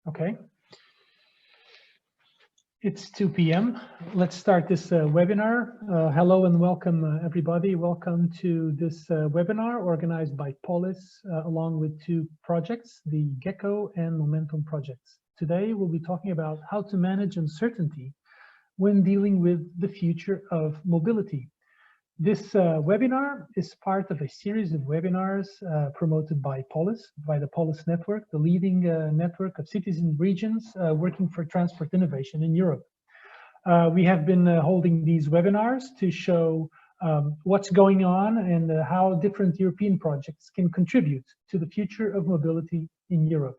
Okay. It's 2 p.m. Let's start this webinar. Hello and welcome, everybody. Welcome to this webinar organized by POLIS along with two projects, the GECKO and MOMENTUM projects. Today, we'll be talking about how to manage uncertainty when dealing with the future of mobility. This webinar is part of a series of webinars promoted by POLIS, by the POLIS network, the leading network of cities and regions working for transport innovation in Europe. We have been holding these webinars to show what's going on and how different European projects can contribute to the future of mobility in Europe.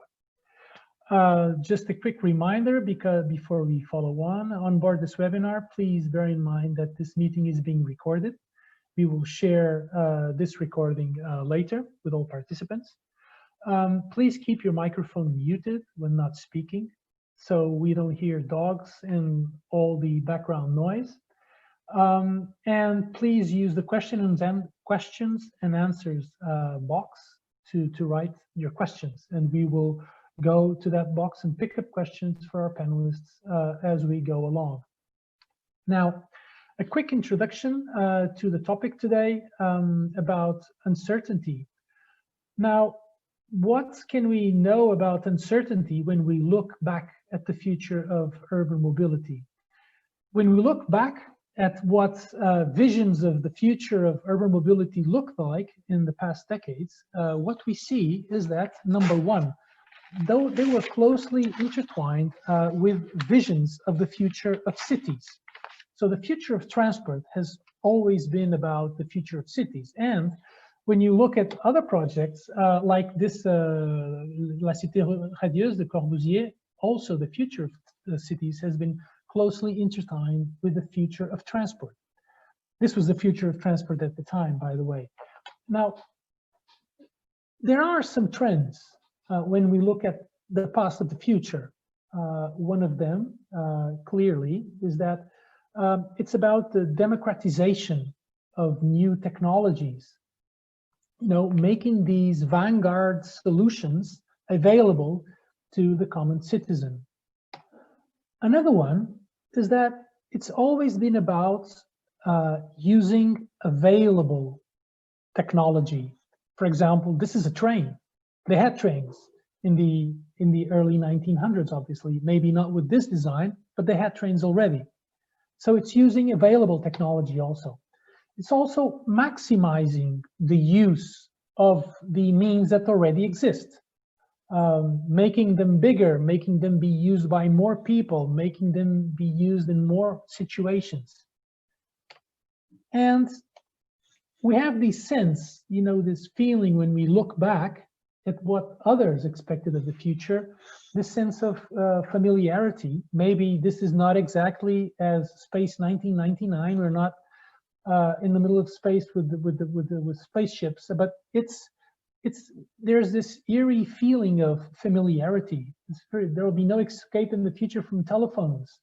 Just a quick reminder, because before we follow on board this webinar, please bear in mind that this meeting is being recorded. We will share this recording later with all participants. Please keep your microphone muted when not speaking, so we don't hear dogs and all the background noise. And please use the questions and answers box to write your questions, and we will go to that box and pick up questions for our panelists as we go along. Now, a quick introduction to the topic today about uncertainty. Now, what can we know about uncertainty when we look back at the future of urban mobility? When we look back at what visions of the future of urban mobility looked like in the past decades, what we see is that, number one, though they were closely intertwined with visions of the future of cities. So the future of transport has always been about the future of cities. And when you look at other projects like this, La Cité Radieuse de Corbusier, also the future of the cities has been closely intertwined with the future of transport. This was the future of transport at the time, by the way. Now, there are some trends when we look at the past of the future. One of them, clearly, is that it's about the democratization of new technologies, making these vanguard solutions available to the common citizen. Another one is that it's always been about using available technology. For example, this is a train. They had trains in the early 1900s, obviously, maybe not with this design, but they had trains already. So it's using available technology also. It's also maximizing the use of the means that already exist, making them bigger, making them be used by more people, making them be used in more situations. And we have this sense, this feeling when we look back at what others expected of the future, this sense of familiarity. Maybe this is not exactly as Space 1999. We're not in the middle of space with spaceships, but there's this eerie feeling of familiarity. There will be no escape in the future from telephones.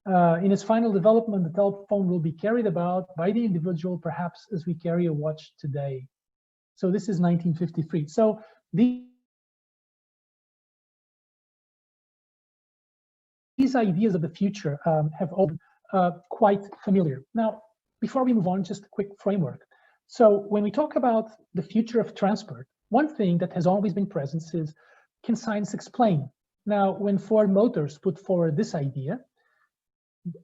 In its final development, the telephone will be carried about by the individual, perhaps as we carry a watch today. So this is 1953. So these ideas of the future have all been quite familiar. Now, before we move on, just a quick framework. So when we talk about the future of transport, one thing that has always been present is, can science explain? Now, when Ford Motors put forward this idea,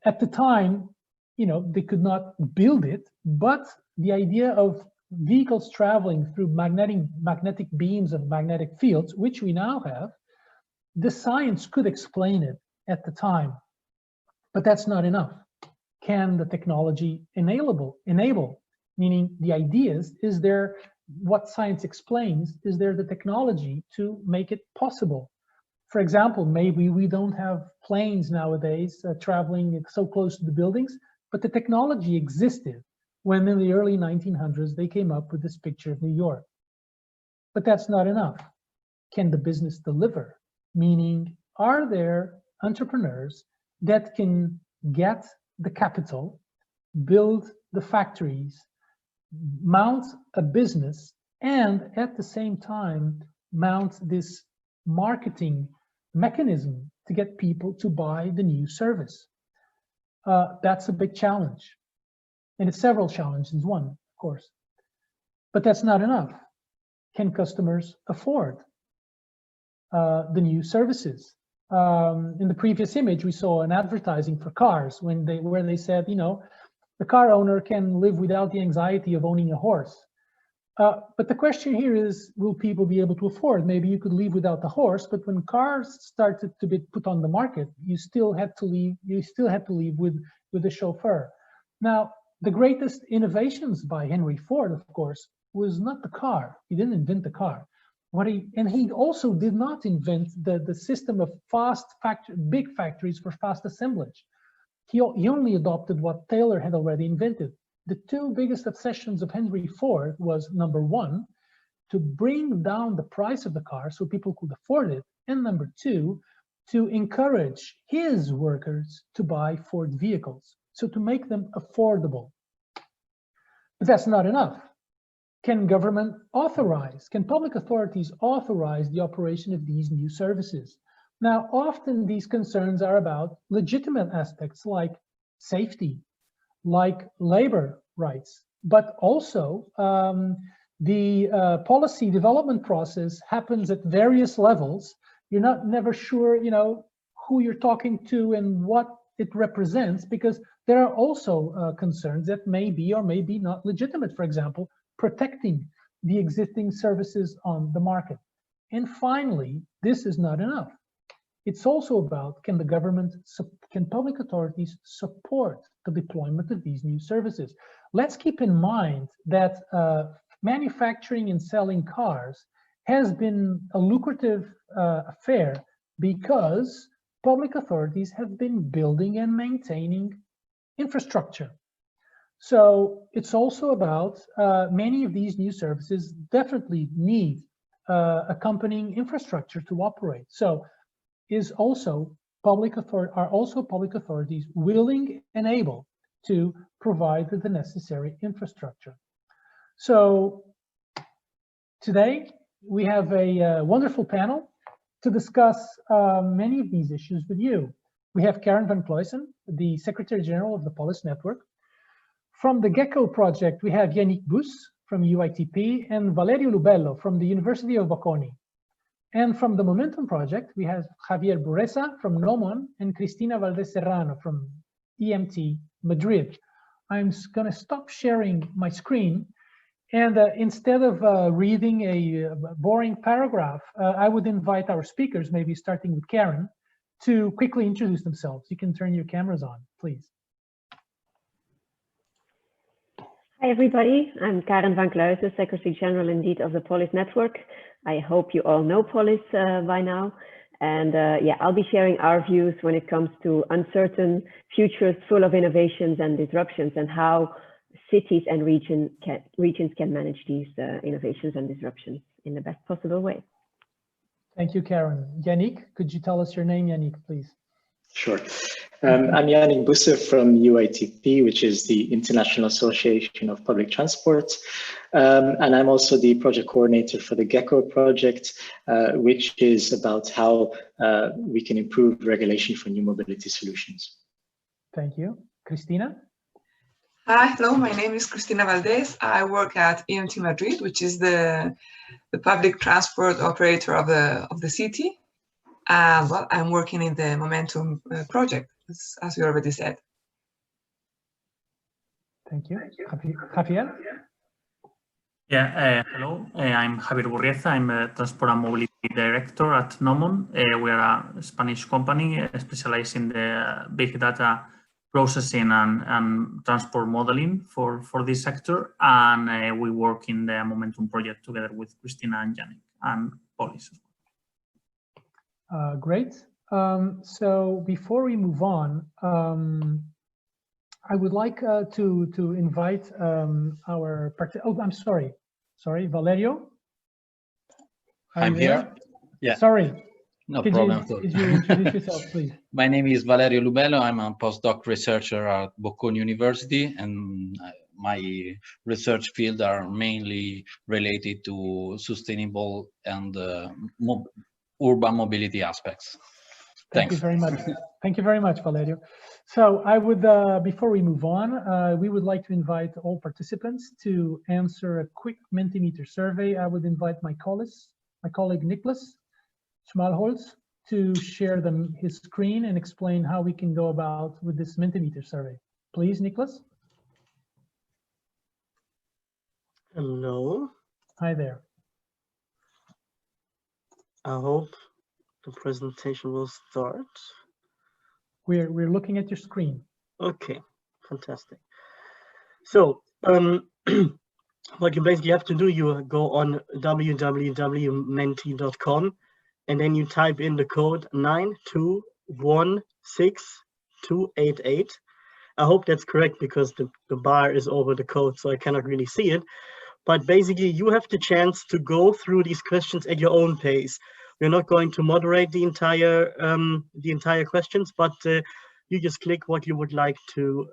at the time, they could not build it, but the idea of vehicles traveling through magnetic beams of magnetic fields, which we now have, the science could explain it at the time, but that's not enough. Can the technology enable? Meaning the ideas, is there what science explains, is there the technology to make it possible? For example, maybe we don't have planes nowadays traveling so close to the buildings, but the technology existed when in the early 1900s they came up with this picture of New York. But that's not enough. Can the business deliver? Meaning, are there entrepreneurs that can get the capital, build the factories, mount a business, and at the same time mount this marketing mechanism to get people to buy the new service. That's a big challenge. And it's several challenges in one, of course. But that's not enough. Can customers afford the new services? In the previous image, we saw an advertising for cars where they said, you know, the car owner can live without the anxiety of owning a horse. But the question here is, will people be able to afford? Maybe you could live without the horse, but when cars started to be put on the market, you still had to leave with the chauffeur. Now, the greatest innovations by Henry Ford, of course, was not the car. He didn't invent the car. And he also did not invent the system of big factories for fast assemblage. He only adopted what Taylor had already invented. The two biggest obsessions of Henry Ford was, number one, to bring down the price of the car so people could afford it, and number two, to encourage his workers to buy Ford vehicles, so to make them affordable. But that's not enough. Can public authorities authorize the operation of these new services? Now, often these concerns are about legitimate aspects like safety, like labor rights, but also the policy development process happens at various levels. You're never sure, you know, who you're talking to and what it represents, because there are also concerns that may be or may be not legitimate. For example, protecting the existing services on the market. And finally, this is not enough. It's also about, can public authorities support the deployment of these new services? Let's keep in mind that manufacturing and selling cars has been a lucrative affair because public authorities have been building and maintaining infrastructure. So it's also about many of these new services definitely need accompanying infrastructure to operate. So are also public authorities willing and able to provide the necessary infrastructure? So today we have a wonderful panel to discuss many of these issues with you. We have Karen Vancluysen, the Secretary General of the POLIS Network. From the GECKO project, we have Yanick Bousse from UITP and Valerio Lubello from the University of Bocconi. And from the Momentum project, we have Javier Burrieza from NOMMON and Cristina Valdés Serrano from EMT Madrid. I'm going to stop sharing my screen, and instead of reading a boring paragraph, I would invite our speakers, maybe starting with Karen, to quickly introduce themselves. You can turn your cameras on, please. Hi, everybody. I'm Karen Vancluysen, Secretary General indeed of the POLIS Network. I hope you all know POLIS by now. And yeah, I'll be sharing our views when it comes to uncertain futures full of innovations and disruptions, and how cities and regions can manage these innovations and disruptions in the best possible way. Thank you, Karen. Yanick, could you tell us your name, Yanick, please? Sure. I'm Yanick Bousse from UITP, which is the International Association of Public Transport. And I'm also the project coordinator for the GECKO project, which is about how we can improve regulation for new mobility solutions. Thank you. Cristina? Hi, hello, my name is Cristina Valdés. I work at EMT Madrid, which is the public transport operator of the city. Well, I'm working in the Momentum project, as we already said. Thank you. Javier? Yeah, hello, I'm Javier Burrieza. I'm a Transport and Mobility Director at NOMMON. We are a Spanish company specialized in the big data processing and transport modeling for this sector. And we work in the Momentum project together with Cristina and Yanick and POLIS. Great. So before we move on, I would like to invite our oh, I'm sorry, Valerio. I'm here. Yeah. Sorry. No problem. Could you introduce yourself, please? My name is Valerio Lubello. I'm a postdoc researcher at Bocconi University, and my research field are mainly related to sustainable and urban mobility aspects. Thank you very much. Thank you very much, Valerio. So I would, before we move on, we would like to invite all participants to answer a quick Mentimeter survey. I would invite my colleague Nicholas Schmalholz to share his screen and explain how we can go about with this Mentimeter survey. Please, Nicholas. Hello. Hi there. I hope the presentation will start. We're looking at your screen. Okay, fantastic. So what you basically have to do, you go on www.menti.com and then you type in the code 9216288. I hope that's correct because the bar is over the code, so I cannot really see it. But basically, you have the chance to go through these questions at your own pace. We're not going to moderate the entire questions, but you just click what you would like to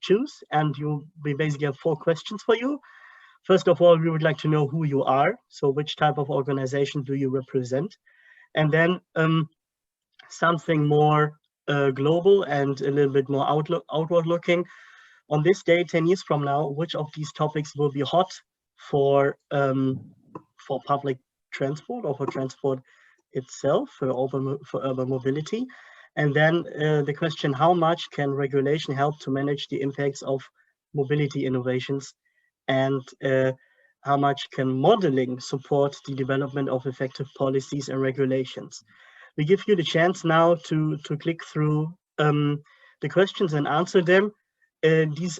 choose, and we basically have 4 questions for you. First of all, we would like to know who you are. So which type of organization do you represent? And then something more global and a little bit more outward looking. On this day, 10 years from now, which of these topics will be hot for public transport or for transport itself, for urban mobility? And then the question, how much can regulation help to manage the impacts of mobility innovations? And how much can modeling support the development of effective policies and regulations? We give you the chance now to click through the questions and answer them. These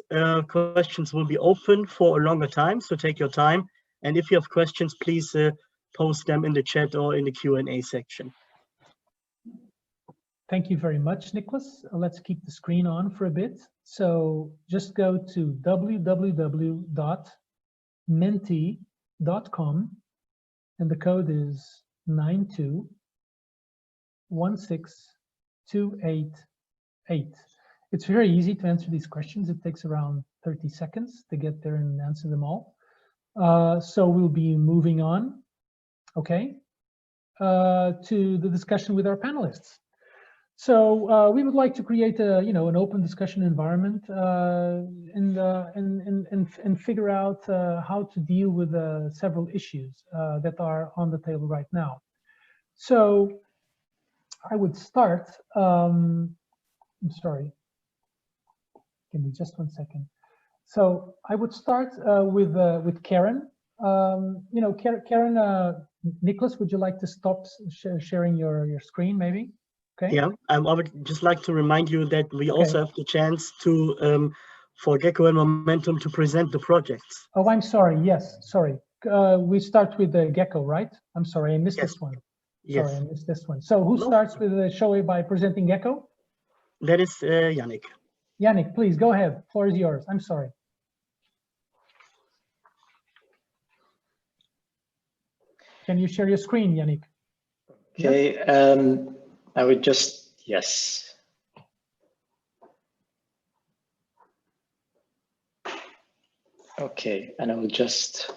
questions will be open for a longer time, so take your time. And if you have questions, please post them in the chat or in the Q&A section. Thank you very much, Nicholas. Let's keep the screen on for a bit. So just go to www.menti.com and the code is 9216288. It's very easy to answer these questions. It takes around 30 seconds to get there and answer them all. So we'll be moving on, okay, to the discussion with our panelists. So we would like to create a, an open discussion environment and figure out how to deal with several issues that are on the table right now. So I would start. I'm sorry. Give me just 1 second. So I would start with Karen. Karen, Nicholas, would you like to stop sharing your screen, maybe? Okay. Yeah, I would just like to remind you that we also have the chance to, for GECKO and Momentum, to present the projects. Oh, I'm sorry. Yes, sorry. We start with the GECKO, right? I'm sorry, I missed this one. Yes. Sorry, I missed this one. So who starts with the show by presenting GECKO? That is Yanick. Yanick, please go ahead. Floor is yours. I'm sorry. Can you share your screen, Yanick? Okay. I would just, yes. Okay, and I will just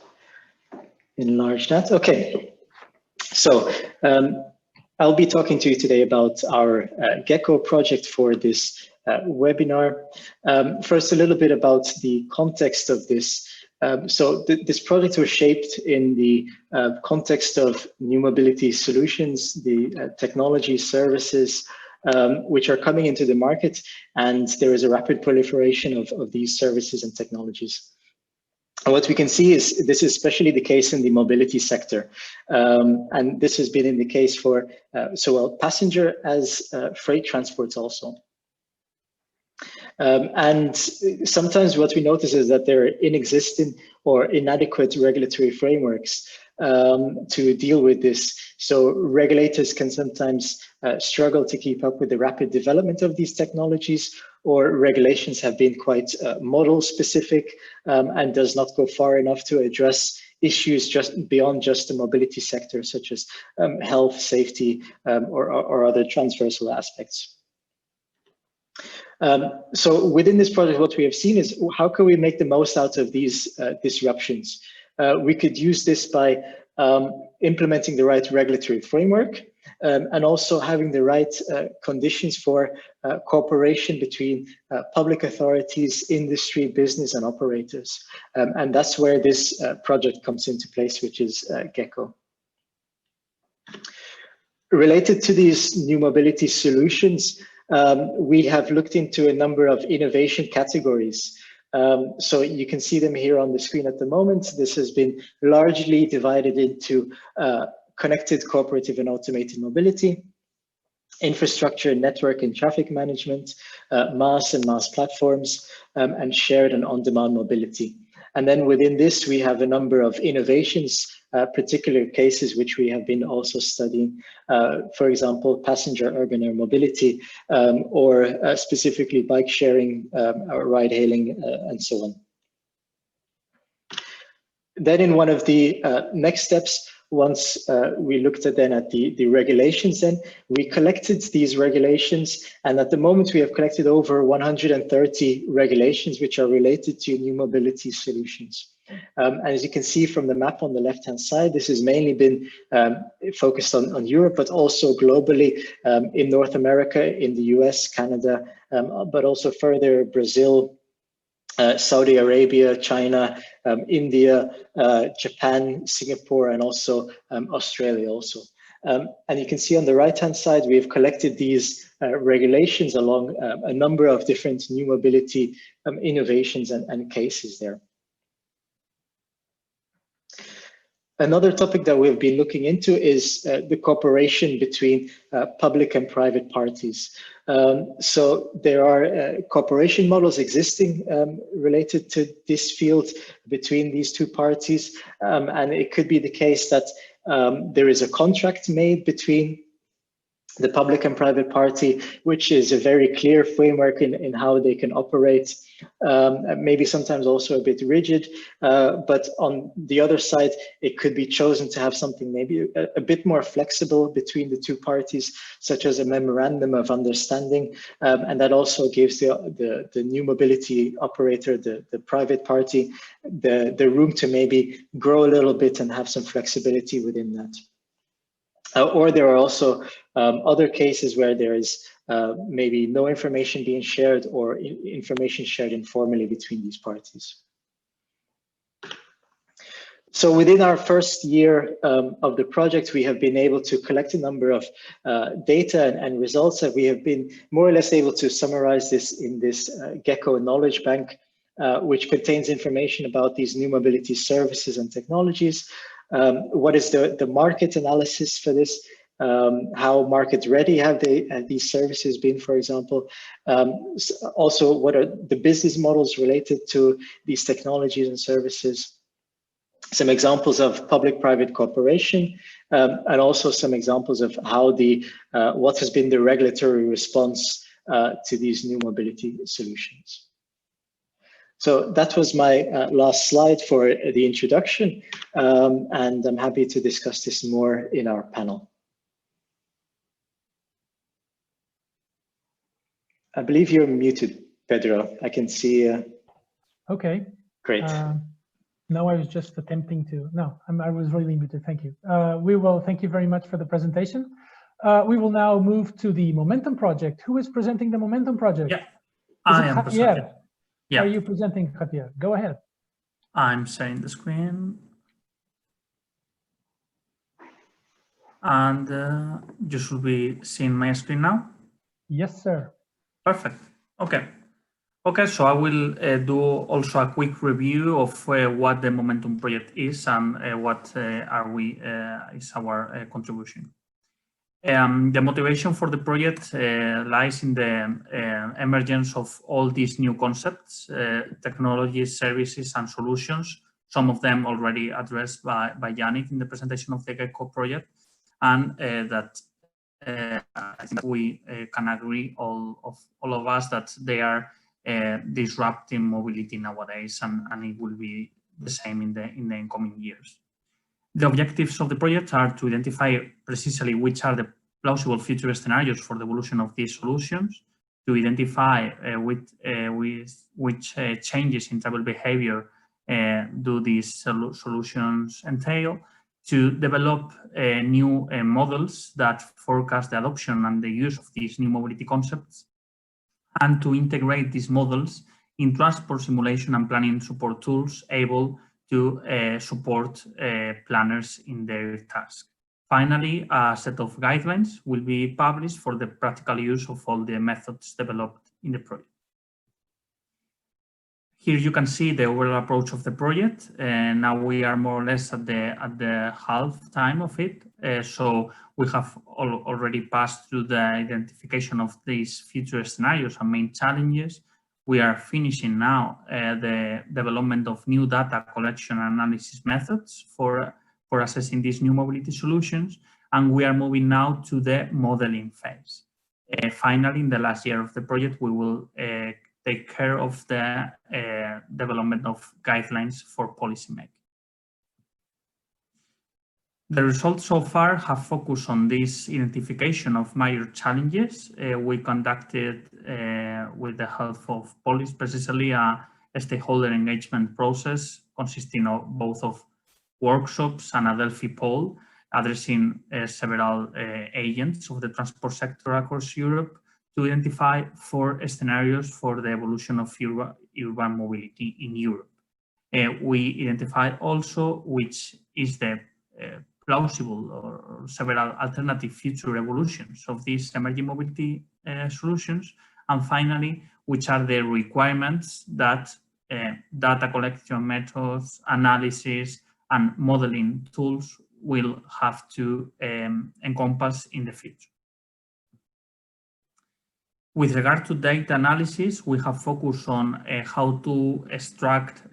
enlarge that. Okay, so I'll be talking to you today about our GECKO project for this webinar. First, a little bit about the context of this. This project was shaped in the context of new mobility solutions, the technology services which are coming into the market, and there is a rapid proliferation of these services and technologies. And what we can see is this is especially the case in the mobility sector, and this has been in the case for so well passenger as freight transports also. And sometimes what we notice is that there are inexistent or inadequate regulatory frameworks to deal with this. So regulators can sometimes struggle to keep up with the rapid development of these technologies, or regulations have been quite model specific and does not go far enough to address issues just beyond just the mobility sector, such as health, safety, or other transversal aspects. So within this project, what we have seen is how can we make the most out of these disruptions? We could use this by implementing the right regulatory framework, and also having the right conditions for cooperation between public authorities, industry, business, and operators. And that's where this project comes into place, which is GECKO. Related to these new mobility solutions, we have looked into a number of innovation categories. So you can see them here on the screen at the moment. This has been largely divided into connected, cooperative, and automated mobility, infrastructure, network, and traffic management, MaaS and MaaS platforms, and shared and on-demand mobility. And then within this, we have a number of innovations, particular cases which we have been also studying, for example, passenger urban air mobility, or specifically bike sharing, or ride hailing, and so on. Then in one of the next steps, once we looked at the regulations, then we collected these regulations, and at the moment we have collected over 130 regulations which are related to new mobility solutions. And as you can see from the map on the left-hand side, this has mainly been focused on Europe, but also globally in North America, in the US, Canada, but also further Brazil, Saudi Arabia, China, India, Japan, Singapore, and also Australia also. And you can see on the right-hand side, we have collected these regulations along a number of different new mobility innovations and cases there. Another topic that we've been looking into is the cooperation between public and private parties. So there are cooperation models existing related to this field between these two parties. And it could be the case that there is a contract made between the public and private party, which is a very clear framework in how they can operate, maybe sometimes also a bit rigid, but on the other side, it could be chosen to have something maybe a bit more flexible between the two parties, such as a memorandum of understanding, and that also gives the new mobility operator, the private party, the room to maybe grow a little bit and have some flexibility within that. Or there are also other cases where there is maybe no information being shared or information shared informally between these parties. So within our first year of the project, we have been able to collect a number of data and results that we have been more or less able to summarize this in this GECKO knowledge bank, which contains information about these new mobility services and technologies. What is the market analysis for this? How market ready have these services been, for example? Also, what are the business models related to these technologies and services? Some examples of public-private cooperation, and also some examples of how what has been the regulatory response to these new mobility solutions. So that was my last slide for the introduction, and I'm happy to discuss this more in our panel. I believe you're muted, Pedro. I can see. Okay. Great. No, I was just attempting to. No, I was really muted. Thank you. Thank you very much for the presentation. We will now move to the Momentum project. Who is presenting the Momentum project? Yeah, I am presenting. Yeah. Are you presenting, Javier? Go ahead. I'm sharing the screen. And you should be seeing my screen now? Yes, sir. Perfect. Okay. Okay, so I will do also a quick review of what the Momentum project is and what is our contribution. The motivation for the project lies in the emergence of all these new concepts, technologies, services, and solutions, some of them already addressed by Yanick in the presentation of the GECKO project, and that I think we can agree, all of us, that they are disrupting mobility nowadays, and it will be the same in the incoming years. The objectives of the project are to identify precisely which are the plausible future scenarios for the evolution of these solutions, to identify which changes in travel behavior do these solutions entail, to develop new models that forecast the adoption and the use of these new mobility concepts, and to integrate these models in transport simulation and planning support tools able to support planners in their task. Finally, a set of guidelines will be published for the practical use of all the methods developed in the project. Here you can see the overall approach of the project. Now we are more or less at the half time of it. So we have already passed through the identification of these future scenarios and main challenges. We are finishing now the development of new data collection and analysis methods for assessing these new mobility solutions. And we are moving now to the modeling phase. Finally, in the last year of the project, we will take care of the development of guidelines for policymaking. The results so far have focused on this identification of major challenges. We conducted, with the help of POLIS, precisely a stakeholder engagement process consisting of both of workshops and a Delphi poll addressing several agents of the transport sector across Europe to identify 4 scenarios for the evolution of urban mobility in Europe. We identified also which is the plausible or several alternative future evolutions of these emerging mobility solutions, and finally, which are the requirements that data collection methods, analysis, and modeling tools will have to encompass in the future. With regard to data analysis, we have focused on how to extract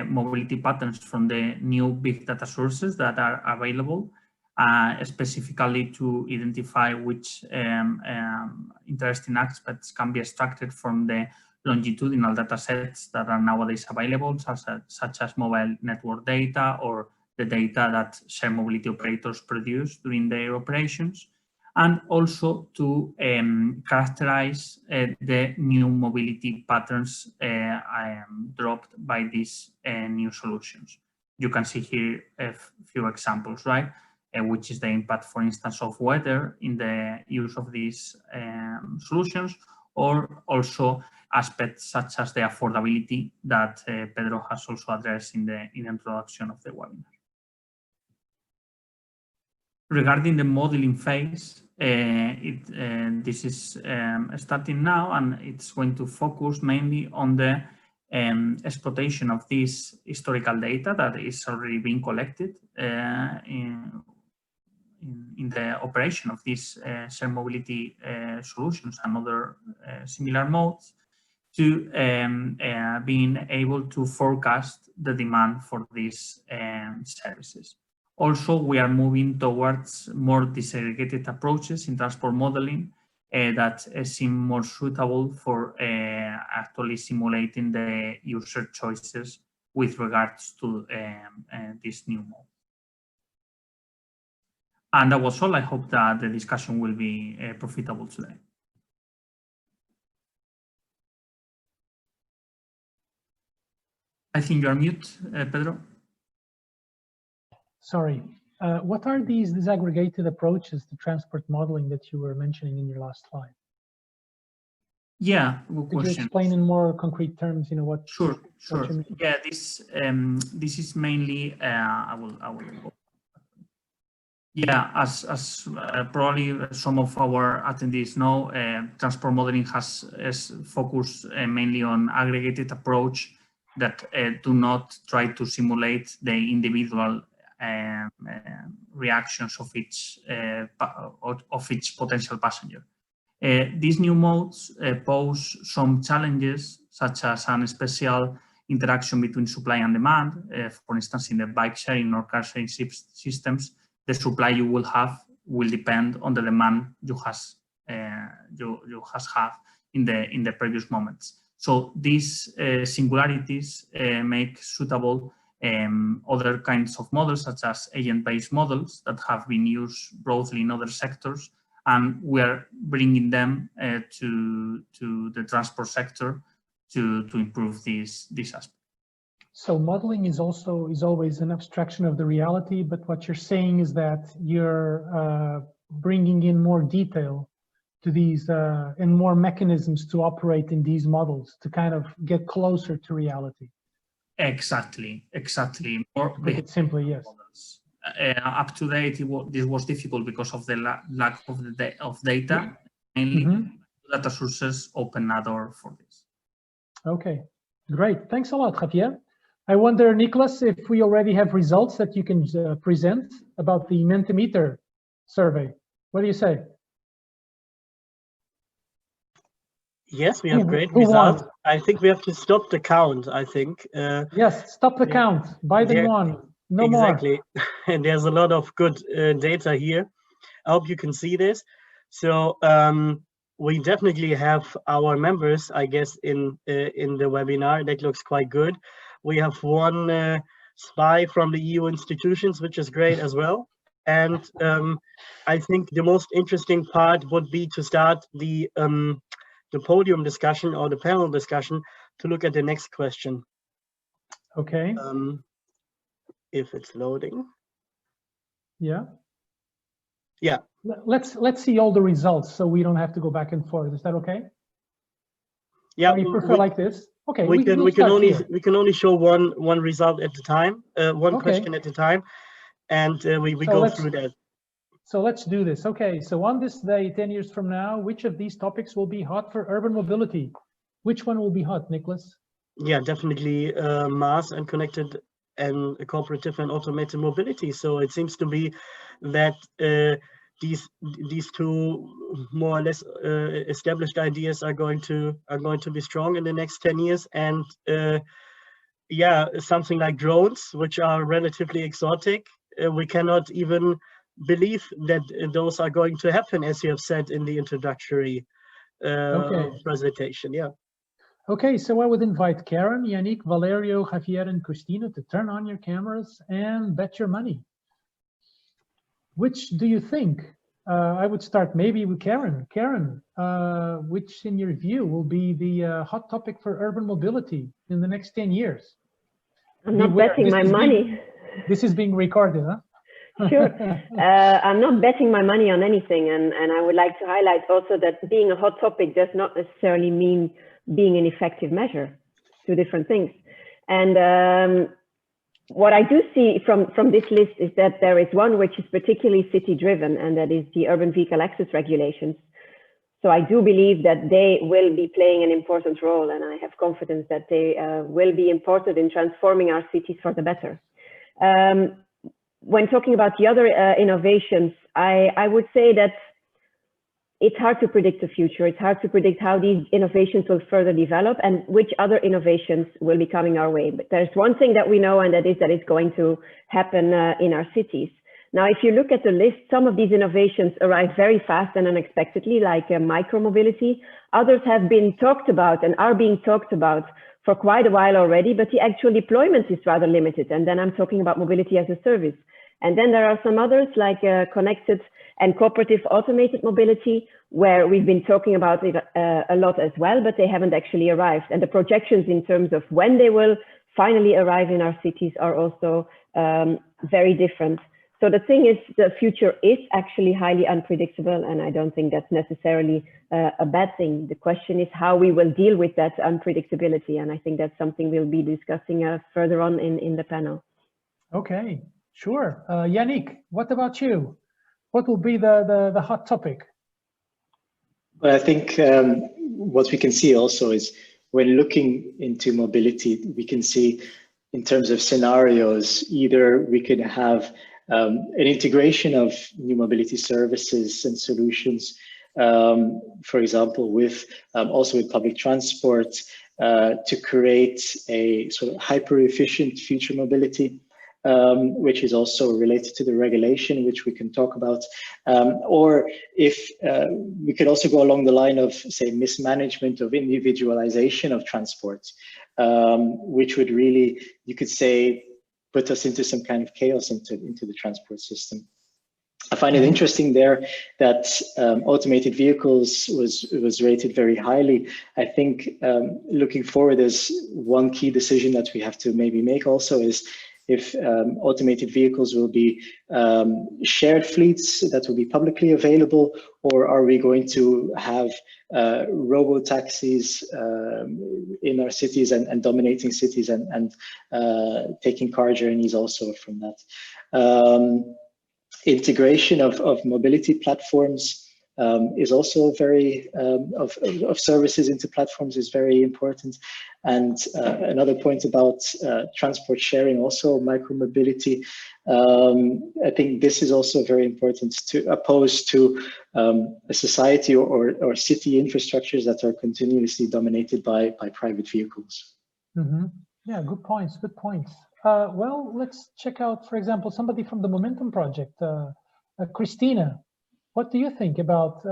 mobility patterns from the new big data sources that are available, specifically to identify which interesting aspects can be extracted from the longitudinal data sets that are nowadays available, such as mobile network data or the data that shared mobility operators produce during their operations, and also to characterize the new mobility patterns dropped by these new solutions. You can see here a few examples, right? Which is the impact, for instance, of weather in the use of these solutions, or also aspects such as the affordability that Pedro has also addressed in the introduction of the webinar. Regarding the modeling phase, this is starting now, and it's going to focus mainly on the exploitation of this historical data that is already being collected in the operation of these shared mobility solutions and other similar modes, to being able to forecast the demand for these services. Also, we are moving towards more disaggregated approaches in transport modeling that seem more suitable for actually simulating the user choices with regards to this new mode. And that was all. I hope that the discussion will be profitable today. I think you're mute, Pedro. Sorry. What are these disaggregated approaches to transport modeling that you were mentioning in your last slide? Yeah, good question. Could you explain in more concrete terms, what? Sure. What you mean? Yeah, this is mainly I will. Yeah, as probably some of our attendees know, transport modeling is focused mainly on aggregated approach that do not try to simulate the individual reactions of each potential passenger. These new modes pose some challenges, such as an special interaction between supply and demand. For instance, in the bike sharing or car sharing systems, the supply you will have will depend on the demand you has had in the previous moments. So these singularities make suitable other kinds of models, such as agent-based models that have been used broadly in other sectors, and we are bringing them to the transport sector to improve this aspect. So modeling is always an abstraction of the reality, but what you're saying is that you're bringing in more detail to these and more mechanisms to operate in these models to kind of get closer to reality. Exactly. More put it simply, yes. models. Up to date, this was difficult because of the lack of data. Mainly, data sources open a door for this. Okay, great. Thanks a lot, Javier. I wonder, Nicholas, if we already have results that you can present about the Mentimeter survey. What do you say? Yes, we have great results. I think we have to stop the count, I think. Yes, stop the count. Biden won. No exactly. more. And there's a lot of good data here. I hope you can see this. So we definitely have our members, I guess, in the webinar. That looks quite good. We have one spy from the EU institutions, which is great as well. And I think the most interesting part would be to start the podium discussion or the panel discussion to look at the next question. Okay. If it's loading. Yeah. Yeah. Let's see all the results so we don't have to go back and forth. Is that okay? Yeah. Or you prefer like this? Okay. We can only show one result at a time, one question at a time, and we go through that. So let's do this. Okay, so on this day, 10 years from now, which of these topics will be hot for urban mobility? Which one will be hot, Nicholas? Yeah, definitely mass and connected and cooperative and automated mobility. So it seems to be that these two more or less established ideas are going to be strong in the next 10 years. And yeah, something like drones, which are relatively exotic. We cannot even believe that those are going to happen, as you have said in the introductory presentation. Yeah. Okay, so I would invite Karen, Yanick, Valerio, Javier, and Cristina to turn on your cameras and bet your money. Which do you think? I would start maybe with Karen. Karen, which in your view will be the hot topic for urban mobility in the next 10 years? I'm not betting my money. This is being recorded, huh? Sure. I'm not betting my money on anything. And I would like to highlight also that being a hot topic does not necessarily mean being an effective measure. Two different things. And what I do see from this list is that there is one which is particularly city driven, and that is the urban vehicle access regulations. So I do believe that they will be playing an important role, and I have confidence that they will be important in transforming our cities for the better. When talking about the other innovations, I would say that it's hard to predict the future. It's hard to predict how these innovations will further develop and which other innovations will be coming our way. But there's one thing that we know, and that is that it's going to happen in our cities. Now, if you look at the list, some of these innovations arrive very fast and unexpectedly, like micromobility. Others have been talked about and are being talked about for quite a while already, but the actual deployment is rather limited. And then I'm talking about mobility as a service. And then there are some others like connected and cooperative automated mobility, where we've been talking about it a lot as well, but they haven't actually arrived. And the projections in terms of when they will finally arrive in our cities are also very different. So the thing is, the future is actually highly unpredictable, and I don't think that's necessarily a bad thing. The question is how we will deal with that unpredictability, and I think that's something we'll be discussing further on in the panel. Okay, sure. Yanick, what about you? What will be the hot topic? Well, I think what we can see also is when looking into mobility, we can see in terms of scenarios, either we could have an integration of new mobility services and solutions, for example, with also with public transport to create a sort of hyper-efficient future mobility, which is also related to the regulation, which we can talk about. Or if we could also go along the line of, say, mismanagement of individualization of transport, which would really, you could say, put us into some kind of chaos into the transport system. I find it interesting there that automated vehicles was rated very highly. I think looking forward, there's one key decision that we have to maybe make also is if automated vehicles will be shared fleets that will be publicly available, or are we going to have robo-taxis in our cities and dominating cities and taking car journeys also from that. Integration of mobility platforms is also very, of services into platforms is very important. And another point about transport sharing, also micromobility, I think this is also very important to opposed to a society or city infrastructures that are continuously dominated by private vehicles. Mm-hmm. Yeah, good points, good points. Well, let's check out, for example, somebody from the Momentum project, Cristina. What do you think about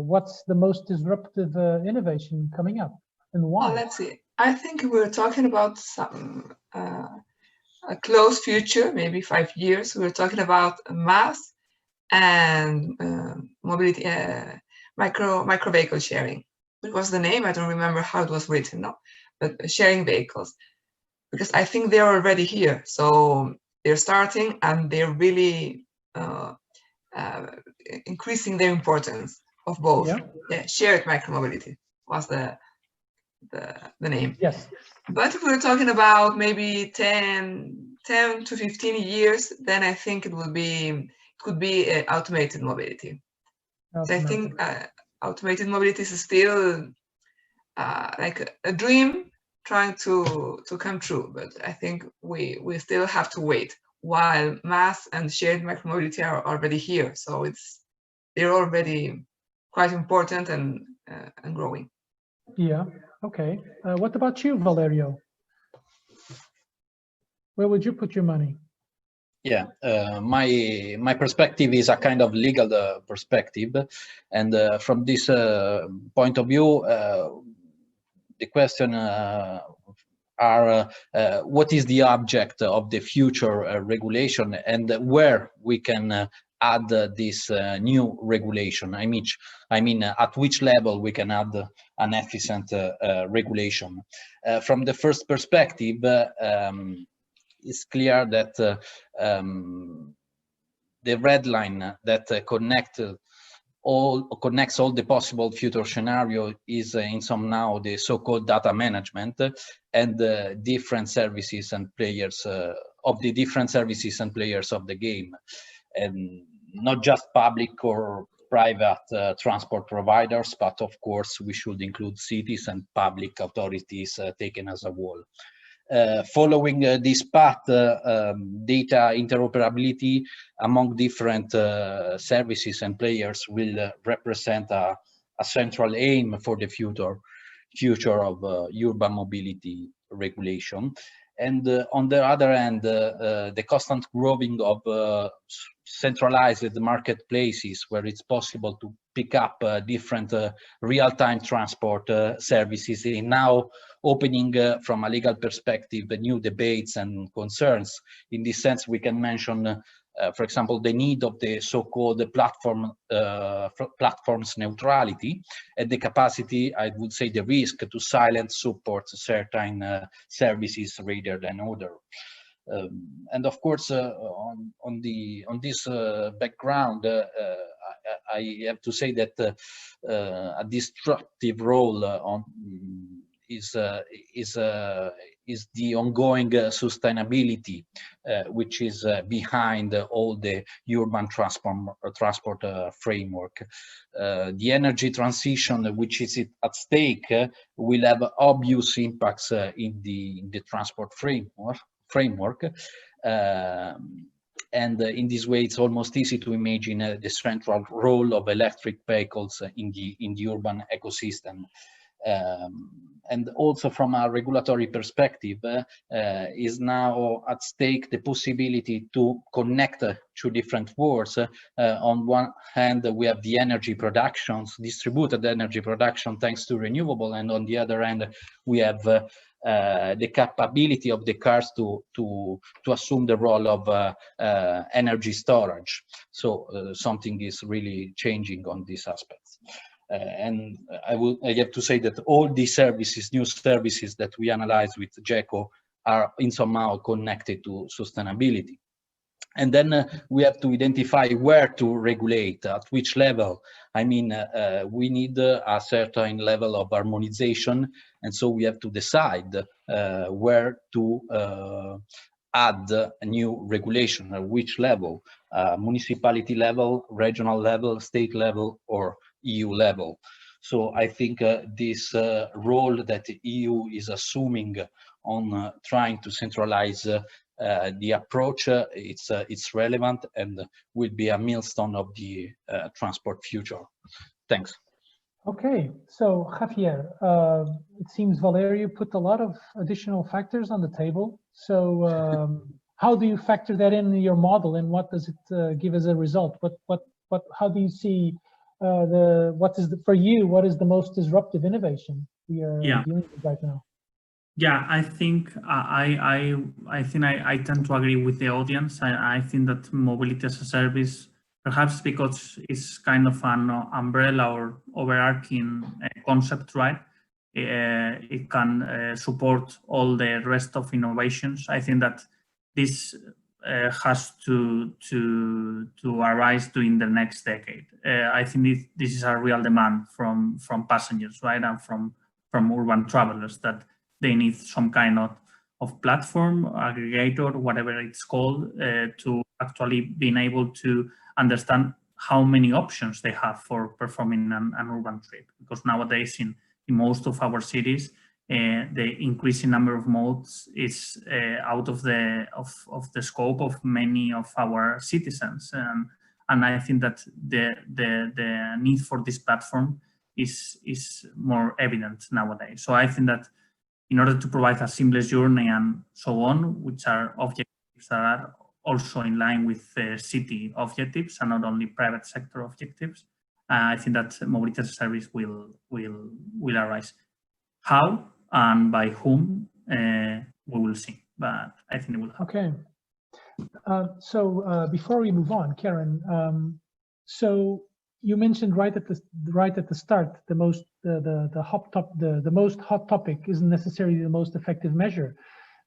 what's the most disruptive innovation coming up and why? Well, let's see. I think we're talking about some a close future, maybe 5 years. We're talking about mass and mobility, micro vehicle sharing. What was the name? I don't remember how it was written. No, but sharing vehicles. Because I think they're already here. So they're starting and they're really increasing their importance of both. Yeah, shared micromobility was the name. Yes. But if we're talking about maybe 10 to 15 years, then I think it could be automated mobility. So I think automated mobility is still like a dream trying to come true, but I think we still have to wait while mass and shared micromobility are already here. So they're already quite important and growing. Yeah. Okay. What about you, Valerio? Where would you put your money? Yeah, my perspective is a kind of legal perspective, and from this point of view, the question are what is the object of the future regulation, and where we can add this new regulation. I mean, at which level we can add an efficient regulation. From the first perspective, it's clear that the red line that connects all the possible future scenario is in somehow the so-called data management and the different services and players of the different services and players of the game, and not just public or private transport providers, but of course we should include cities and public authorities taken as a whole. Following this path, data interoperability among different services and players will represent a central aim for the future of urban mobility regulation. And on the other hand, the constant growing of centralized marketplaces where it's possible to pick up different real-time transport services is now opening from a legal perspective new debates and concerns. In this sense, we can mention, for example, the need of the so-called platforms neutrality and the capacity, I would say, the risk to silent support certain services rather than other. And of course, on this background, I have to say that a destructive role is the ongoing sustainability, which is behind all the urban transport framework. The energy transition, which is at stake, will have obvious impacts in the transport framework. And in this way, it's almost easy to imagine the central role of electric vehicles in the urban ecosystem. And also from a regulatory perspective, is now at stake the possibility to connect two different worlds. On one hand, we have the energy productions, distributed energy production thanks to renewable, and on the other hand, we have the capability of the cars to assume the role of energy storage. So something is really changing on these aspects. And I have to say that all these services, new services that we analyze with GECKO, are in somehow connected to sustainability. And then we have to identify where to regulate, at which level. I mean, we need a certain level of harmonization, and so we have to decide where to add a new regulation, at which level, municipality level, regional level, state level, or EU level. So I think this role that the EU is assuming on trying to centralize the approach, it's relevant and will be a milestone of the transport future. Thanks. Okay, so Javier, it seems Valerio put a lot of additional factors on the table. So how do you factor that in your model, and what does it give as a result? How do you see for you, what is the most disruptive innovation we are dealing with right now? Yeah, I think I tend to agree with the audience. I think that mobility as a service, perhaps because it's kind of an umbrella or overarching concept, right? It can support all the rest of innovations. I think that this has to arise during the next decade. I think this is a real demand from passengers, right, and from urban travelers, that they need some kind of platform, aggregator, whatever it's called, to actually being able to understand how many options they have for performing an urban trip. Because nowadays in most of our cities, the increasing number of modes is out of the scope of many of our citizens, and I think that the need for this platform is more evident nowadays. So I think that in order to provide a seamless journey and so on, which are objectives that are also in line with city objectives and not only private sector objectives, I think that mobility as a service will arise. How and by whom, we will see, but I think it will happen. Okay. So before we move on, Karen, so you mentioned right at the start, the most hot topic isn't necessarily the most effective measure.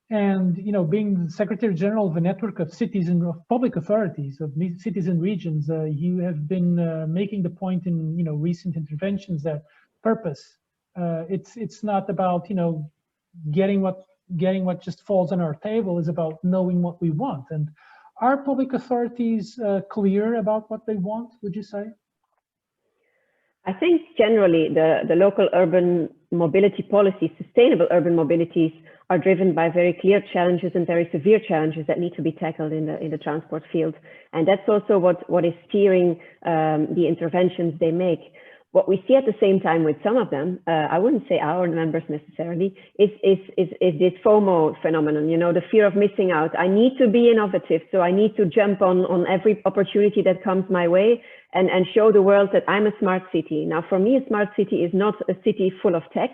And being the Secretary General of a network of cities and of public authorities, of cities and regions, you have been making the point in recent interventions that purpose. It's not about getting what just falls on our table. Is about knowing what we want. And are public authorities clear about what they want, would you say? I think generally the local urban mobility policies, sustainable urban mobilities, are driven by very clear challenges and very severe challenges that need to be tackled in the transport field. And that's also what is steering the interventions they make. What we see at the same time with some of them, I wouldn't say our members necessarily, is this FOMO phenomenon, the fear of missing out. I need to be innovative, so I need to jump on every opportunity that comes my way and show the world that I'm a smart city. Now, for me, a smart city is not a city full of tech.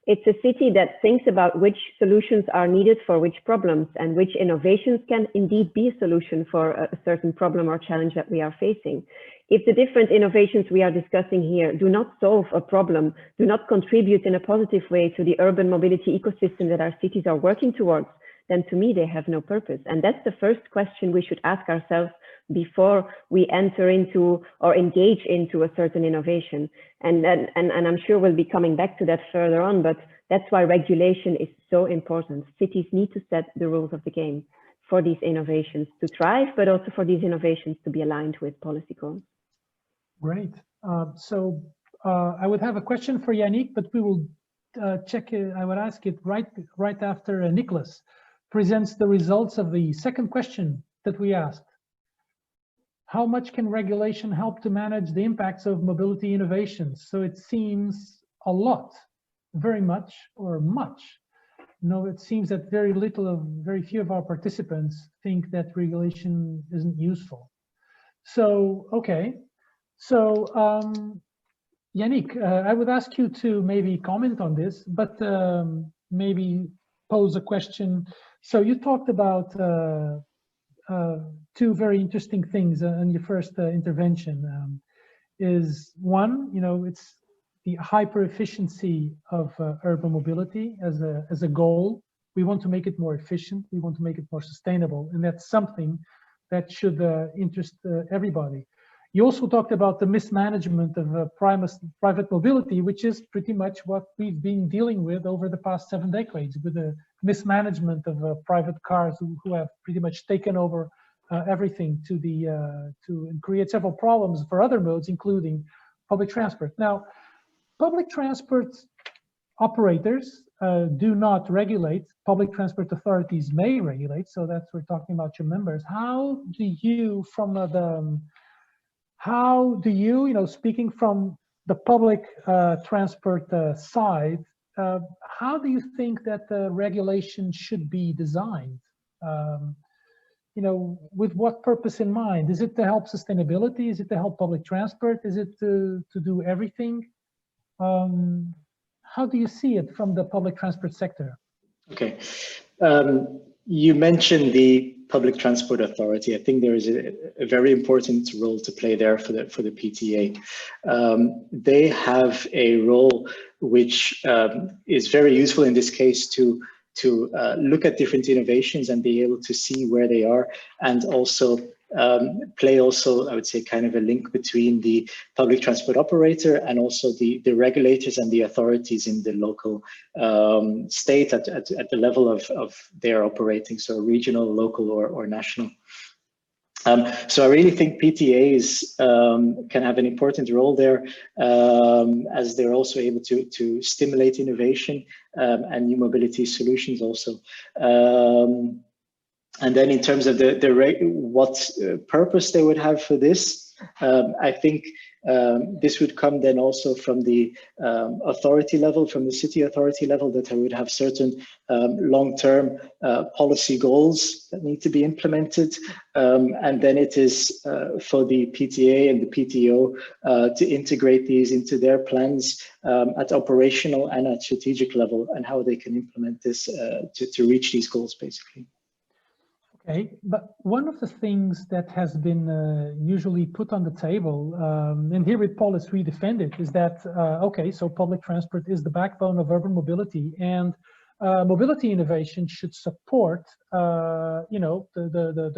It's a city that thinks about which solutions are needed for which problems and which innovations can indeed be a solution for a certain problem or challenge that we are facing. If the different innovations we are discussing here do not solve a problem, do not contribute in a positive way to the urban mobility ecosystem that our cities are working towards, then to me, they have no purpose. And that's the first question we should ask ourselves before we enter into or engage into a certain innovation. And I'm sure we'll be coming back to that further on, but that's why regulation is so important. Cities need to set the rules of the game for these innovations to thrive, but also for these innovations to be aligned with policy goals. Great. So I would have a question for Yanick, but we will check it. I would ask it right after Nicholas presents the results of the second question that we asked. How much can regulation help to manage the impacts of mobility innovations? So it seems a lot, very much, or much. No, it seems that very few of our participants think that regulation isn't useful. So, okay. So, Yanick, I would ask you to maybe comment on this, but maybe pose a question. So you talked about two very interesting things in your first intervention. Is one, it's the hyper efficiency of urban mobility as a goal. We want to make it more efficient. We want to make it more sustainable, and that's something that should interest everybody. You also talked about the mismanagement of private mobility, which is pretty much what we've been dealing with over the past 7 decades, with the mismanagement of private cars who have pretty much taken over everything to create several problems for other modes, including public transport. Now, public transport operators do not regulate. Public transport authorities may regulate. So that's, we're talking about your members. How do you, speaking from the public transport side, how do you think that the regulation should be designed? With what purpose in mind? Is it to help sustainability? Is it to help public transport? Is it to do everything? How do you see it from the public transport sector? Okay. You mentioned the Public Transport Authority. I think there is a very important role to play there for the PTA. They have a role which is very useful in this case to look at different innovations and be able to see where they are, and also play I would say, kind of a link between the public transport operator and also the regulators and the authorities in the local state at the level of their operating, so regional, local, or national. So I really think PTAs can have an important role there, as they're also able to stimulate innovation and new mobility solutions also. And then in terms of what purpose they would have for this, I think this would come then also from the authority level, from the city authority level, that I would have certain long-term policy goals that need to be implemented. And then it is for the PTA and the PTO to integrate these into their plans at operational and at strategic level, and how they can implement this to reach these goals, basically. Okay, but one of the things that has been usually put on the table, and here with POLIS we defend it, is that, okay, so public transport is the backbone of urban mobility, and mobility innovation should support, the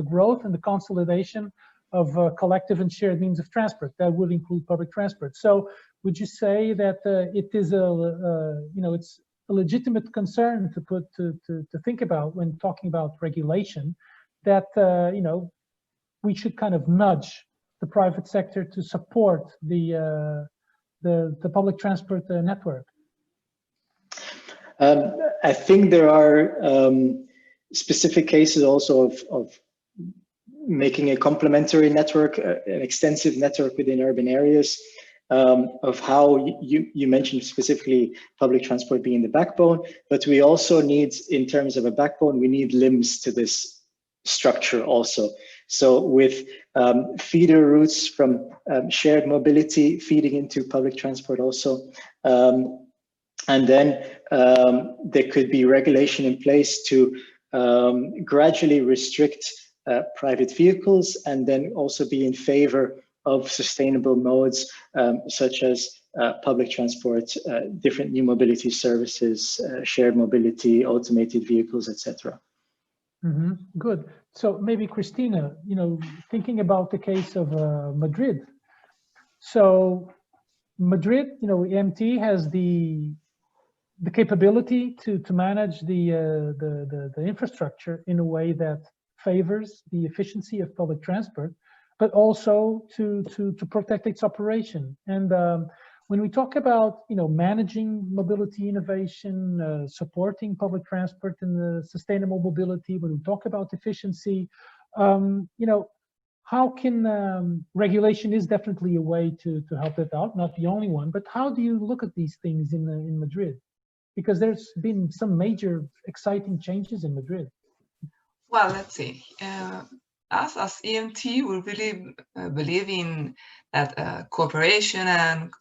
growth and the consolidation of collective and shared means of transport. That would include public transport. So would you say that it is it's a legitimate concern to think about when talking about regulation, that we should kind of nudge the private sector to support the public transport network? I think there are specific cases also of making a complementary network, an extensive network within urban areas, of how you mentioned specifically public transport being the backbone, but we also need, in terms of a backbone, we need limbs to this structure also. So with feeder routes from shared mobility feeding into public transport also, and then there could be regulation in place to gradually restrict private vehicles, and then also be in favor of sustainable modes, such as public transport, different new mobility services, shared mobility, automated vehicles, etc. Mm-hmm. Good. So maybe Cristina, thinking about the case of Madrid. So Madrid, EMT has the capability to manage the infrastructure in a way that favors the efficiency of public transport, but also to protect its operation. And when we talk about managing mobility innovation, supporting public transport and the sustainable mobility, when we talk about efficiency, how can regulation is definitely a way to help it out, not the only one, but how do you look at these things in Madrid? Because there's been some major exciting changes in Madrid. Well, let's see. Us as EMT, we really believe in that cooperation and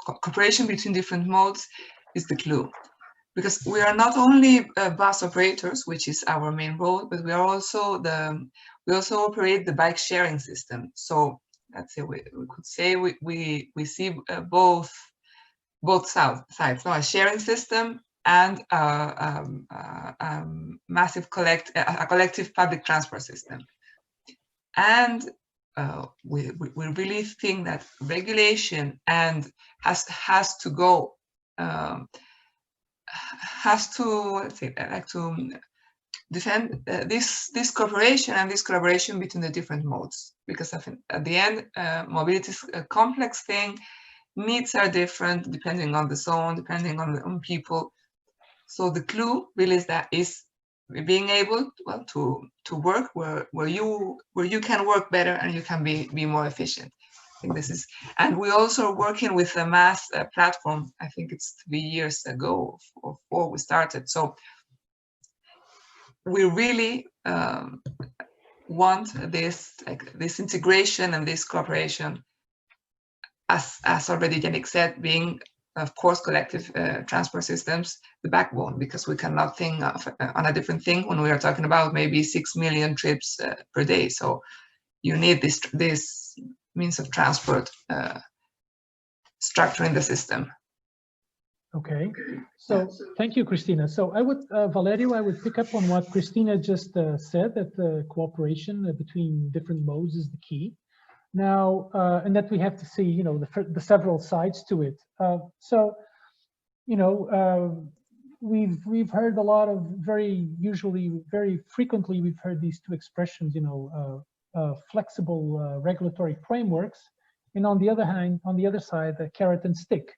cooperation between different modes is the clue. because we are not only bus operators, which is our main role, but we are also we also operate the bike sharing system. So let's say we could say we see both sides, no? A sharing system and massive collective public transport system. And we really think that regulation and has to go has to, let's say, like to defend this cooperation and this collaboration between the different modes, because at the end, mobility is a complex thing. Needs are different depending on the zone, depending on people. So the clue really is being able, well, to work where you can work better and you can be more efficient. I think this is, and we also are working with a mass platform. I think it's 3 years ago or 4 we started. So we really want this integration and this cooperation, as already Yanick said, being, of course, collective transport systems, the backbone, because we cannot think on a different thing when we are talking about maybe 6 million trips per day. So you need this means of transport structure in the system. Okay, so thank you, Cristina. So I would, Valerio, I would pick up on what Cristina just said, that the cooperation between different modes is the key. Now, and that we have to see, you know, the several sides to it. So, you know, we've heard a lot of very frequently, we've heard these two expressions, you know, flexible regulatory frameworks, and on the other hand, on the other side, the carrot and stick.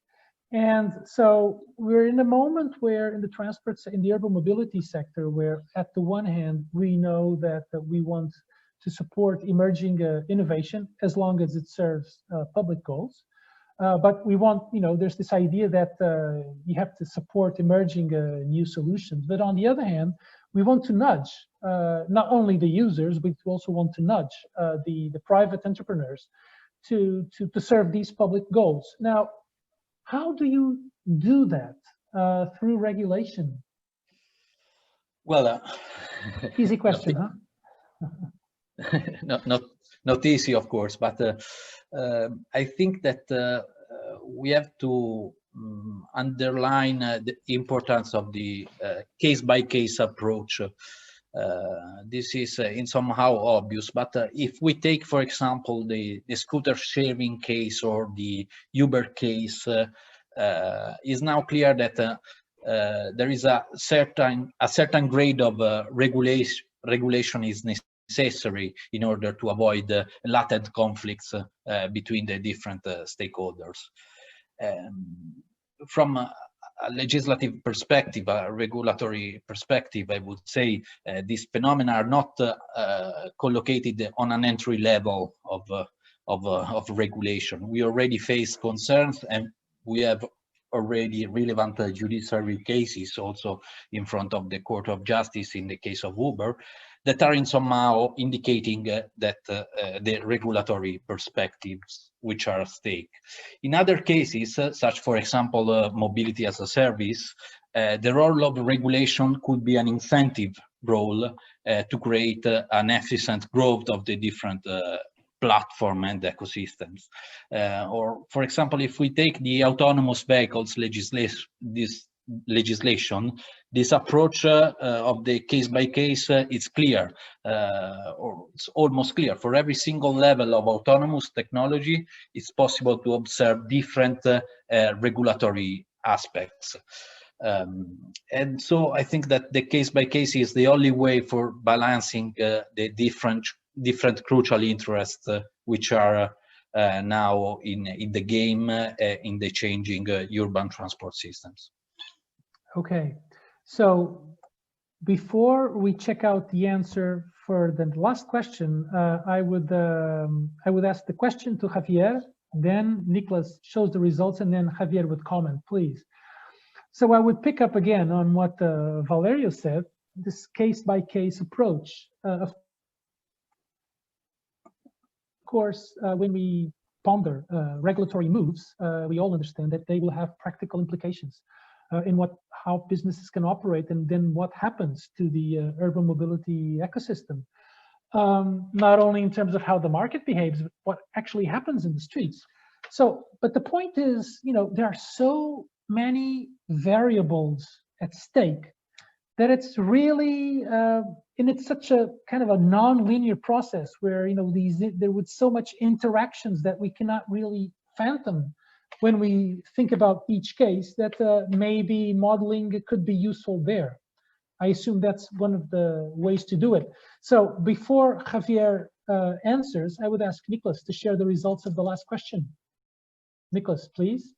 And so we're in a moment where in the transport, in the urban mobility sector, where at the one hand, we know that we want to support emerging innovation as long as it serves public goals. But we want, you know, there's this idea that you have to support emerging new solutions. But on the other hand, we want to nudge not only the users, we also want to nudge the private entrepreneurs to serve these public goals. Now, how do you do that through regulation? Well, easy question, huh? not easy, of course, but I think that we have to underline the importance of the case-by-case approach. This is in somehow obvious, but if we take, for example, the scooter sharing case or the Uber case, is now clear that there is a certain grade of regulation is necessary in order to avoid latent conflicts between the different stakeholders. From a legislative perspective, a regulatory perspective, I would say these phenomena are not collocated on an entry level of regulation. We already face concerns, and we have already relevant judiciary cases also in front of the Court of Justice in the case of Uber, that are in somehow indicating that the regulatory perspectives which are at stake. In other cases, such for example, mobility as a service, the role of regulation could be an incentive role to create an efficient growth of the different platform and ecosystems. Or for example, if we take the autonomous vehicles legislation, this approach of the case-by-case, it's clear, or it's almost clear. For every single level of autonomous technology, it's possible to observe different regulatory aspects. And so I think that the case-by-case is the only way for balancing the different crucial interests which are now in the game in the changing urban transport systems. Okay, so before we check out the answer for the last question, I would ask the question to Javier, then Nicholas shows the results, and then Javier would comment, please. So I would pick up again on what Valerio said, this case-by-case approach. Of course, when we ponder regulatory moves, we all understand that they will have practical implications. in how businesses can operate, and then what happens to the urban mobility ecosystem. Not only in terms of how the market behaves, but what actually happens in the streets. So, but the point is, there are so many variables at stake that it's really, and it's such a kind of a non-linear process where, there would so much interactions that we cannot really fathom when we think about each case, that maybe modeling could be useful there. I assume that's one of the ways to do it. So before Javier answers, I would ask Nicholas to share the results of the last question. Nicholas, please.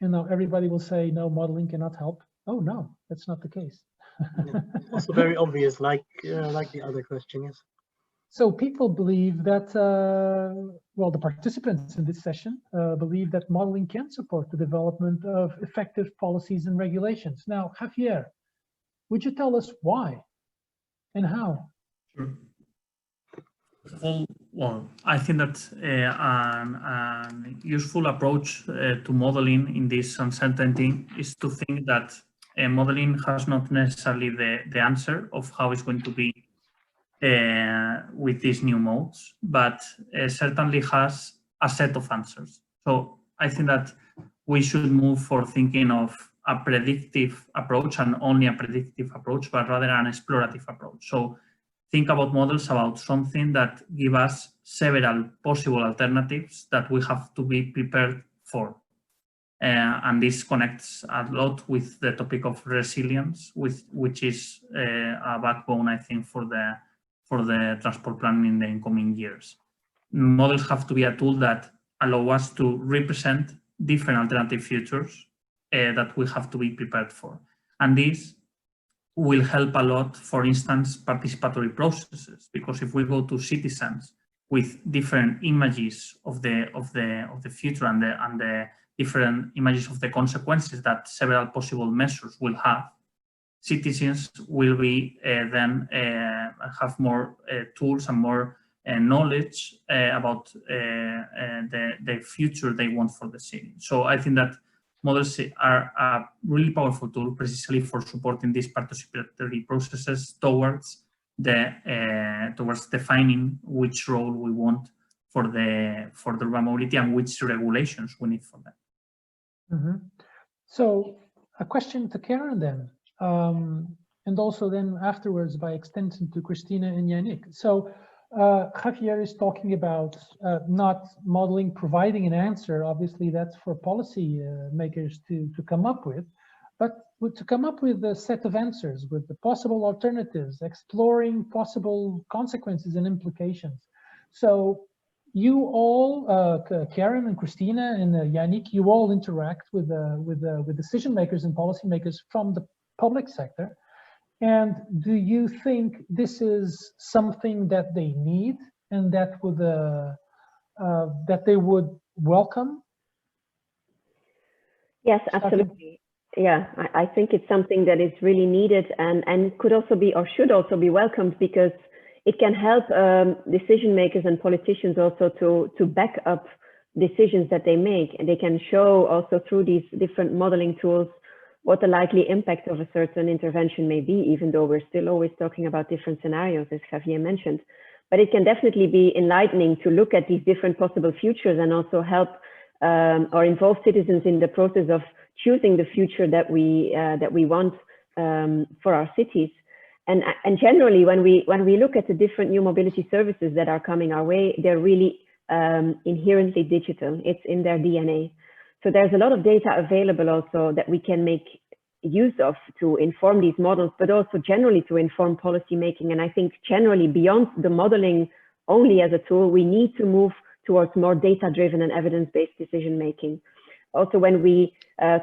And now everybody will say, no, modeling cannot help. Oh, no, that's not the case. Yeah, also very obvious, like the other question, yes. So people believe that, well, the participants in this session believe that modeling can support the development of effective policies and regulations. Now, Javier, would you tell us why and how? Sure. Well, I think that a useful approach to modeling in this uncertainty is to think that modeling has not necessarily the answer of how it's going to be with these new modes, but certainly has a set of answers. So I think that we should move for thinking of a predictive approach, and only a predictive approach, but rather an explorative approach. So think about models about something that give us several possible alternatives that we have to be prepared for. And this connects a lot with the topic of resilience, which is a backbone, I think, for the transport planning in the incoming years. Models have to be a tool that allow us to represent different alternative futures that we have to be prepared for. And this will help a lot, for instance, participatory processes, because if we go to citizens with different images of the future and the different images of the consequences that several possible measures will have, citizens will be then have more tools and more knowledge about the future they want for the city. So I think that models are a really powerful tool precisely for supporting these participatory processes towards defining which role we want for the urban mobility and which regulations we need for that. Mm-hmm. So a question to Karen then, and also then afterwards by extension to Cristina and Yanick. So Javier is talking about not modeling providing an answer. Obviously, that's for policy makers to come up with, but to come up with a set of answers with the possible alternatives, exploring possible consequences and implications. So you all, Karen and Cristina and Yanick, you all interact with decision makers and policy makers from the public sector. And do you think this is something that they need and that would that they would welcome? Yes, absolutely. Yeah, I think it's something that is really needed and could also be, or should also be, welcomed, because it can help decision makers and politicians also to back up decisions that they make, and they can show also through these different modeling tools what the likely impact of a certain intervention may be, even though we're still always talking about different scenarios, as Javier mentioned. But it can definitely be enlightening to look at these different possible futures and also help or involve citizens in the process of choosing the future that we want for our cities. And generally, when we look at the different new mobility services that are coming our way, they're really inherently digital. It's in their DNA. So there's a lot of data available also that we can make use of to inform these models, but also generally to inform policy making. And I think generally beyond the modeling only as a tool, we need to move towards more data-driven and evidence-based decision making. Also, when we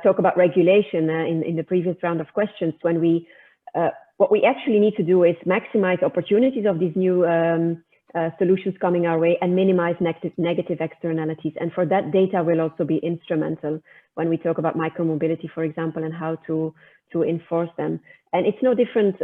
talk about regulation in the previous round of questions, when we what we actually need to do is maximize opportunities of these new solutions coming our way and minimize negative externalities. And for that, data will also be instrumental when we talk about micromobility, for example, and how to enforce them. And it's no different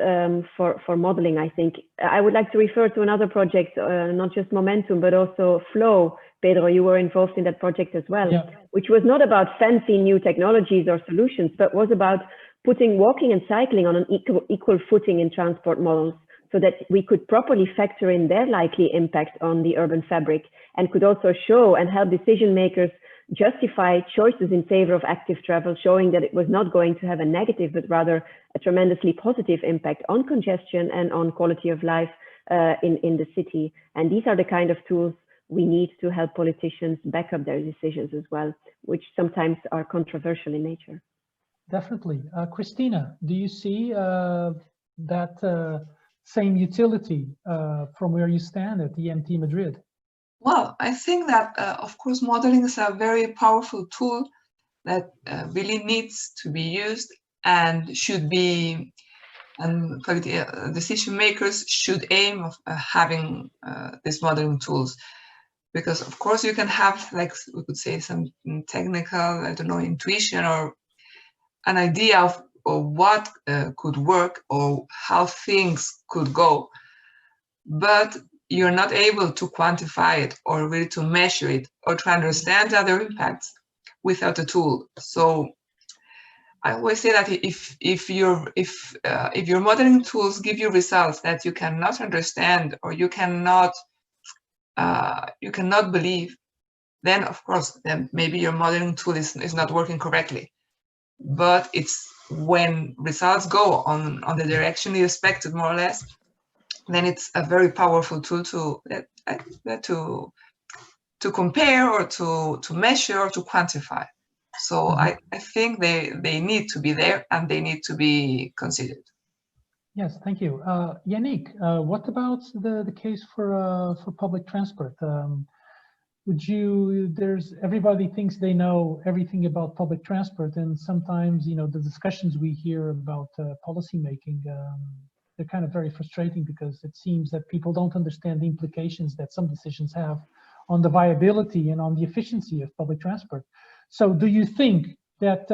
for modeling, I think. I would like to refer to another project, not just Momentum, but also Flow, Pedro, you were involved in that project as well, yeah. which was not about fancy new technologies or solutions, but was about putting walking and cycling on an equal footing in transport models, so that we could properly factor in their likely impact on the urban fabric, and could also show and help decision makers justify choices in favor of active travel, showing that it was not going to have a negative, but rather a tremendously positive impact on congestion and on quality of life in the city. And these are the kind of tools we need to help politicians back up their decisions as well, which sometimes are controversial in nature. Definitely. Cristina, do you see that same utility from where you stand at EMT Madrid? Well, I think that, of course, modeling is a very powerful tool that really needs to be used and should be, and decision makers should aim of having these modeling tools. Because, of course, you can have, like we could say, some technical, I don't know, intuition or an idea of what could work or how things could go, but you're not able to quantify it or really to measure it or to understand the other impacts without a tool. So I always say that if your modeling tools give you results that you cannot understand or you cannot believe, then of course then maybe your modeling tool is not working correctly. But it's when results go on the direction you expected, more or less, then it's a very powerful tool to compare or to measure or to quantify. So I think they need to be there and they need to be considered. Yes, thank you. Yanick, what about the case for public transport? Everybody thinks they know everything about public transport, and sometimes, you know, the discussions we hear about policy making, they're kind of very frustrating because it seems that people don't understand the implications that some decisions have on the viability and on the efficiency of public transport. So do you think that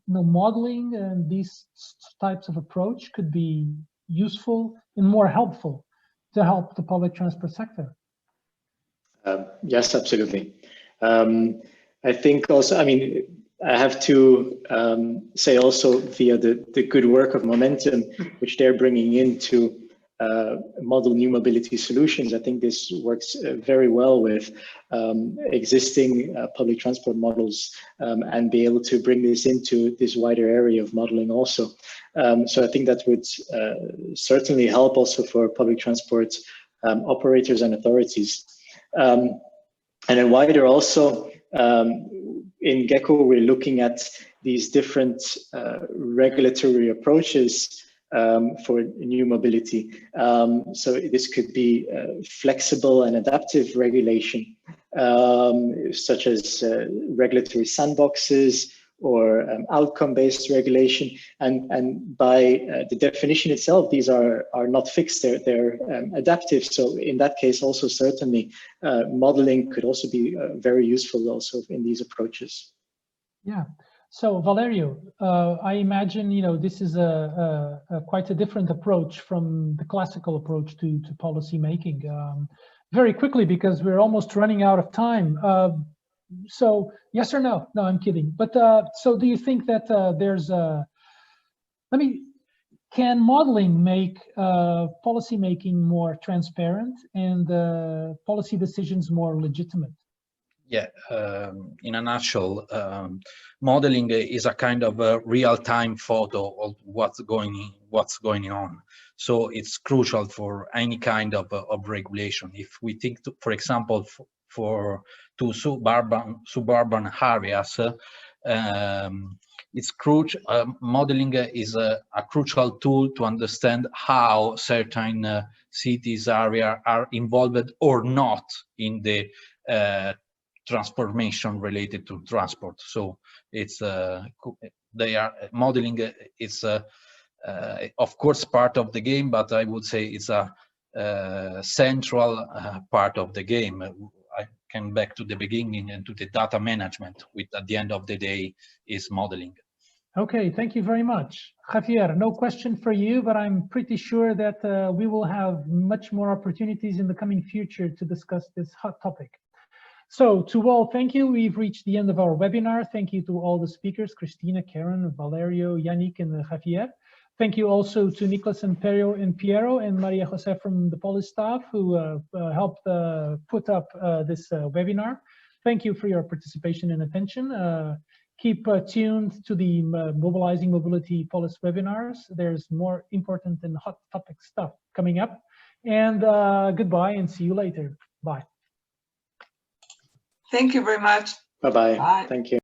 modeling and these types of approach could be useful and more helpful to help the public transport sector? Yes, absolutely. I think also, I mean, I have to say also via the good work of Momentum, which they're bringing in to model new mobility solutions. I think this works very well with existing public transport models and be able to bring this into this wider area of modeling also. So I think that would certainly help also for public transport operators and authorities. And then wider also, in GECKO, we're looking at these different regulatory approaches for new mobility. So this could be flexible and adaptive regulation, such as regulatory sandboxes or outcome-based regulation. And by the definition itself, these are not fixed, they're adaptive. So in that case, also certainly modeling could also be very useful also in these approaches. Yeah. So Valerio, I imagine, you know, this is quite a different approach from the classical approach to policy making. Very quickly, because we're almost running out of time. So yes or no? No, I'm kidding. But so do you think that can modeling make policy making more transparent and policy decisions more legitimate? Yeah, in a nutshell, modeling is a kind of a real-time photo of what's going on. So it's crucial for any kind of regulation. If we think, for example, for suburban areas, it's crucial. Modeling is a crucial tool to understand how certain cities area are involved or not in the transformation related to transport. So it's modeling is of course part of the game, but I would say it's a central part of the game. I come back to the beginning and to the data management, which at the end of the day is modeling. Okay, thank you very much. Javier, no question for you, but I'm pretty sure that we will have much more opportunities in the coming future to discuss this hot topic. So to all, thank you. We've reached the end of our webinar. Thank you to all the speakers, Cristina, Karen, Valerio, Yanick, and Javier. Thank you also to Nicholas and Piero and Maria Jose from the POLIS staff who helped put up this webinar. Thank you for your participation and attention. Keep tuned to the Mobilizing Mobility POLIS webinars. There's more important and hot topic stuff coming up. And goodbye and see you later. Bye. Thank you very much. Bye-bye. Bye. Thank you.